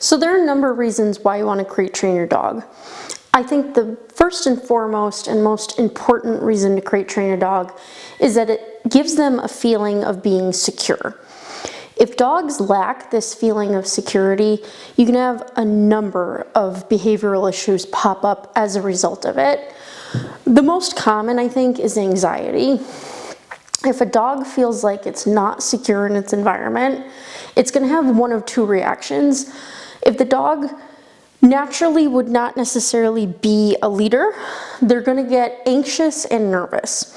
So there are a number of reasons why you want to crate train your dog. I think the first and foremost and most important reason to crate train a dog is that it gives them a feeling of being secure. If dogs lack this feeling of security, you can have a number of behavioral issues pop up as a result of it. The most common, I think, is anxiety. If a dog feels like it's not secure in its environment, it's going to have one of two reactions. If the dog naturally would not necessarily be a leader, they're going to get anxious and nervous.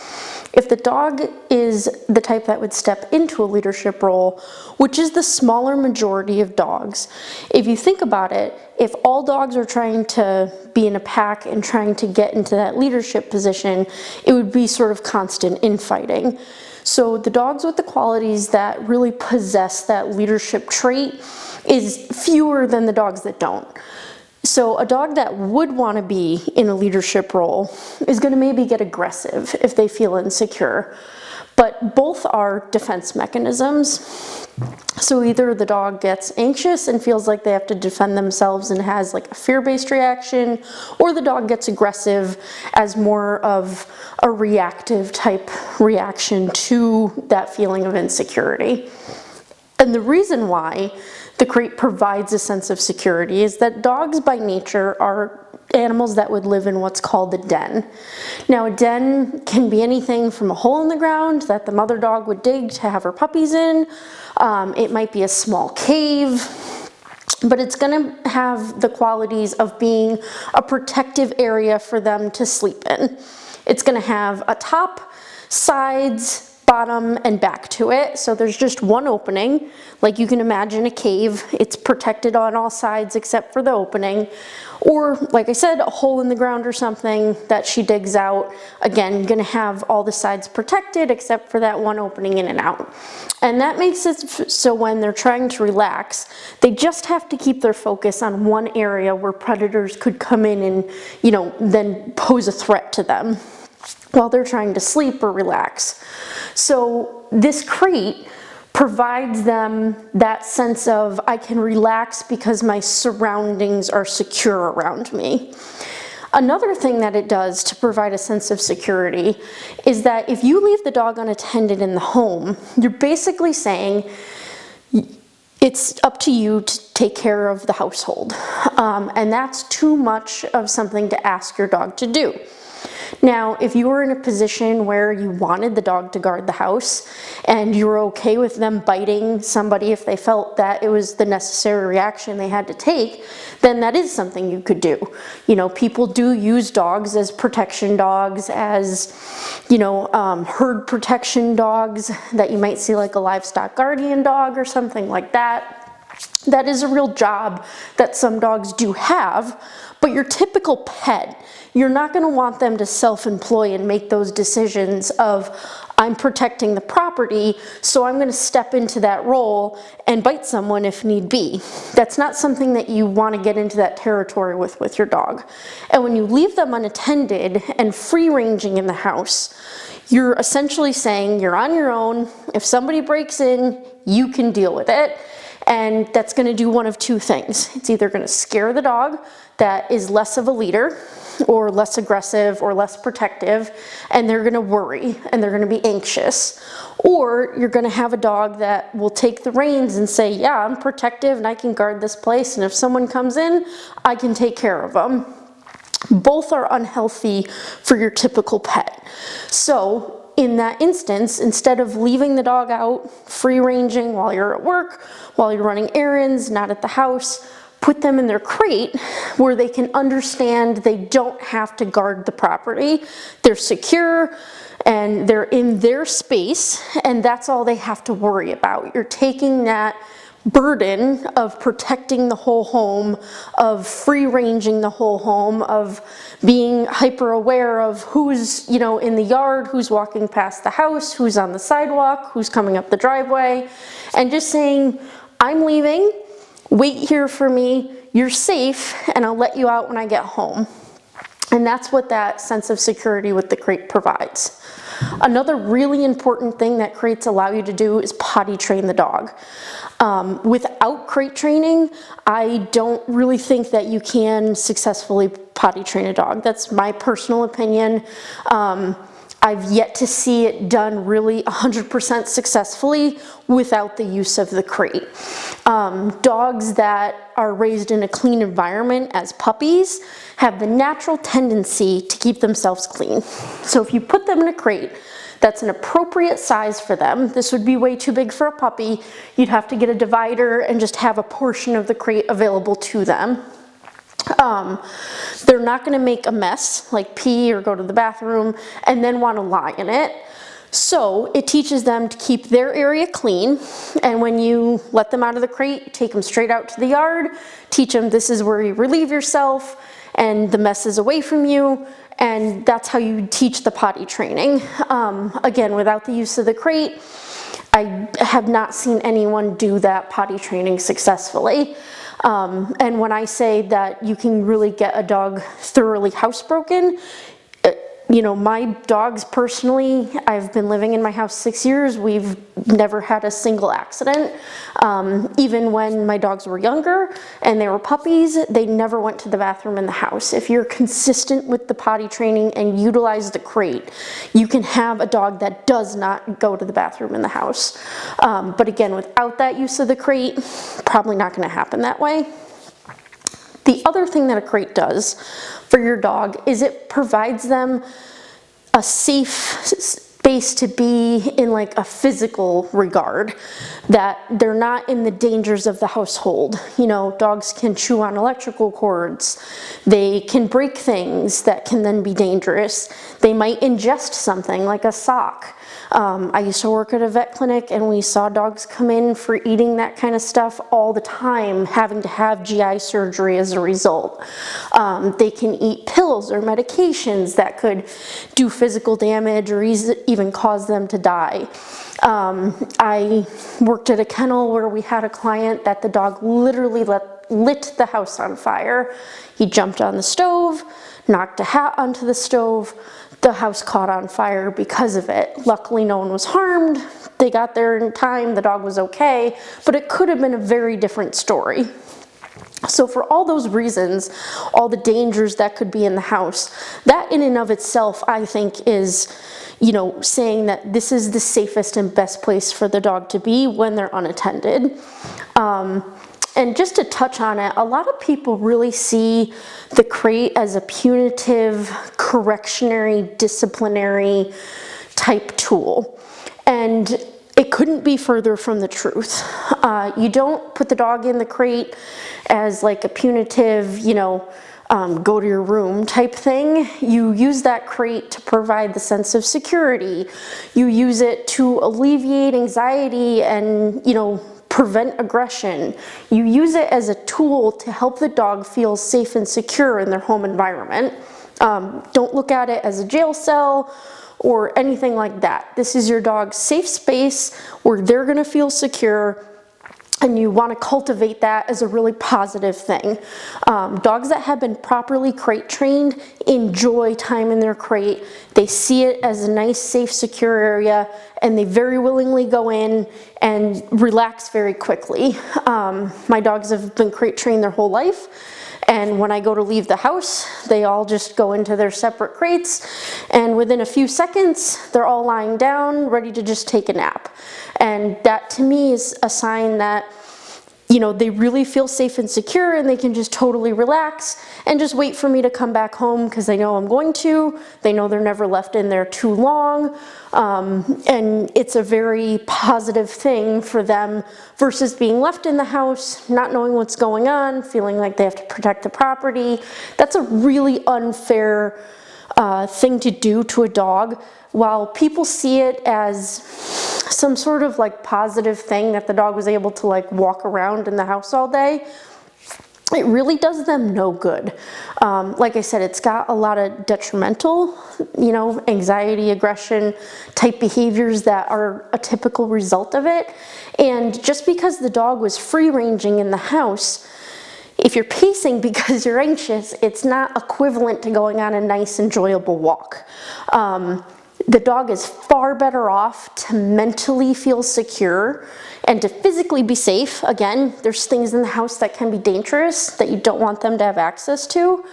If the dog is the type that would step into a leadership role, which is the smaller majority of dogs, if you think about it, if all dogs are trying to be in a pack and trying to get into that leadership position, it would be sort of constant infighting. So the dogs with the qualities that really possess that leadership trait is fewer than the dogs that don't. So a dog that would want to be in a leadership role is going to maybe get aggressive if they feel insecure. But both are defense mechanisms. So either the dog gets anxious and feels like they have to defend themselves and has like a fear-based reaction, or the dog gets aggressive as more of a reactive type reaction to that feeling of insecurity. And the reason why the crate provides a sense of security is that dogs by nature are animals that would live in what's called a den. Now a den can be anything from a hole in the ground that the mother dog would dig to have her puppies in. It might be a small cave, but it's going to have the qualities of being a protective area for them to sleep in. It's going to have a top, sides, bottom, and back to it. So there's just one opening, like you can imagine a cave. It's protected on all sides except for the opening. Or, like I said, a hole in the ground or something that she digs out. Again, gonna have all the sides protected except for that one opening in and out. And that makes it so when they're trying to relax, they just have to keep their focus on one area where predators could come in and, then pose a threat to them while they're trying to sleep or relax. So this crate provides them that sense of, I can relax because my surroundings are secure around me. Another thing that it does to provide a sense of security is that if you leave the dog unattended in the home, you're basically saying it's up to you to take care of the household. And that's too much of something to ask your dog to do. Now, if you were in a position where you wanted the dog to guard the house and you were okay with them biting somebody if they felt that it was the necessary reaction they had to take, then that is something you could do. People do use dogs as protection dogs, as, herd protection dogs that you might see like a livestock guardian dog or something like that. That is a real job that some dogs do have, but your typical pet, you're not going to want them to self-employ and make those decisions of, I'm protecting the property, so I'm going to step into that role and bite someone if need be. That's not something that you want to get into that territory with your dog. And when you leave them unattended and free-ranging in the house, you're essentially saying you're on your own. If somebody breaks in, you can deal with it. And that's going to do one of two things. It's either going to scare the dog that is less of a leader or less aggressive or less protective, and they're going to worry and they're going to be anxious. Or you're going to have a dog that will take the reins and say, yeah, I'm protective and I can guard this place, and if someone comes in, I can take care of them. Both are unhealthy for your typical pet. So in that instance, instead of leaving the dog out free-ranging while you're at work, while you're running errands, not at the house, put them in their crate where they can understand they don't have to guard the property. They're secure and they're in their space, and that's all they have to worry about. You're taking that burden of protecting the whole home, of free-ranging the whole home, of being hyper aware of who's, in the yard, who's walking past the house, who's on the sidewalk, who's coming up the driveway, and just saying, I'm leaving, wait here for me, you're safe, and I'll let you out when I get home. And that's what that sense of security with the crate provides. Another really important thing that crates allow you to do is potty train the dog. Without crate training, I don't really think that you can successfully potty train a dog. That's my personal opinion. I've yet to see it done really 100% successfully without the use of the crate. Dogs that are raised in a clean environment as puppies have the natural tendency to keep themselves clean. So if you put them in a crate that's an appropriate size for them, this would be way too big for a puppy, you'd have to get a divider and just have a portion of the crate available to them. They're not going to make a mess, like pee or go to the bathroom, and then want to lie in it. So it teaches them to keep their area clean, and when you let them out of the crate, take them straight out to the yard, teach them this is where you relieve yourself, and the mess is away from you, and that's how you teach the potty training. Again, without the use of the crate, I have not seen anyone do that potty training successfully. And when I say that you can really get a dog thoroughly housebroken, you know, my dogs personally, I've been living in my house 6 years, we've never had a single accident. Even when my dogs were younger and they were puppies, they never went to the bathroom in the house. If you're consistent with the potty training and utilize the crate, you can have a dog that does not go to the bathroom in the house. But again, without that use of the crate, probably not going to happen that way. The other thing that a crate does for your dog is it provides them a safe space to be in, like a physical regard, that they're not in the dangers of the household. You know, dogs can chew on electrical cords, they can break things that can then be dangerous, they might ingest something like a sock. I used to work at a vet clinic and we saw dogs come in for eating that kind of stuff all the time, having to have GI surgery as a result. They can eat pills or medications that could do physical damage or even cause them to die. I worked at a kennel where we had a client that the dog literally lit the house on fire. He jumped on the stove, knocked a hat onto the stove, the house caught on fire because of it. Luckily, no one was harmed. They got there in time, the dog was okay, but it could have been a very different story. So for all those reasons, all the dangers that could be in the house, that in and of itself, I think is, you know, saying that this is the safest and best place for the dog to be when they're unattended. And just to touch on it, a lot of people really see the crate as a punitive, correctionary, disciplinary type tool. And it couldn't be further from the truth. You don't put the dog in the crate as like a punitive, you know, go to your room type thing. You use that crate to provide the sense of security. You use it to alleviate anxiety and, you know, prevent aggression. You use it as a tool to help the dog feel safe and secure in their home environment. Don't look at it as a jail cell or anything like that. This is your dog's safe space where they're going to feel secure, and you want to cultivate that as a really positive thing. Dogs that have been properly crate trained enjoy time in their crate. They see it as a nice, safe, secure area, and they very willingly go in and relax very quickly. My dogs have been crate trained their whole life, and when I go to leave the house, they all just go into their separate crates, and within a few seconds, they're all lying down, ready to just take a nap. And that to me is a sign that, you know, they really feel safe and secure and they can just totally relax and just wait for me to come back home because they know I'm going to. They know they're never left in there too long. And it's a very positive thing for them versus being left in the house, not knowing what's going on, feeling like they have to protect the property. That's a really unfair thing to do to a dog. While people see it as some sort of like positive thing that the dog was able to like walk around in the house all day, it really does them no good. Like I said, it's got a lot of detrimental, you know, anxiety, aggression type behaviors that are a typical result of it. And just because the dog was free ranging in the house, if you're pacing because you're anxious, it's not equivalent to going on a nice, enjoyable walk. The dog is far better off to mentally feel secure and to physically be safe. Again, there's things in the house that can be dangerous that you don't want them to have access to.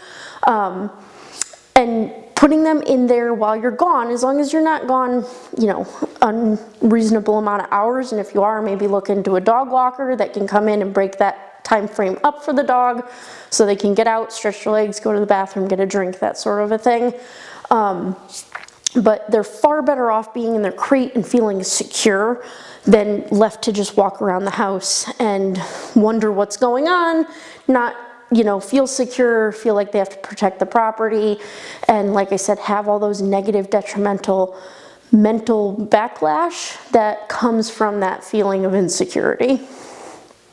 And putting them in there while you're gone, as long as you're not gone, you know, unreasonable amount of hours, and if you are, maybe look into a dog walker that can come in and break that time frame up for the dog so they can get out, stretch their legs, go to the bathroom, get a drink, that sort of a thing. But they're far better off being in their crate and feeling secure than left to just walk around the house and wonder what's going on, not, you know, feel secure, feel like they have to protect the property, and like I said, have all those negative, detrimental mental backlash that comes from that feeling of insecurity.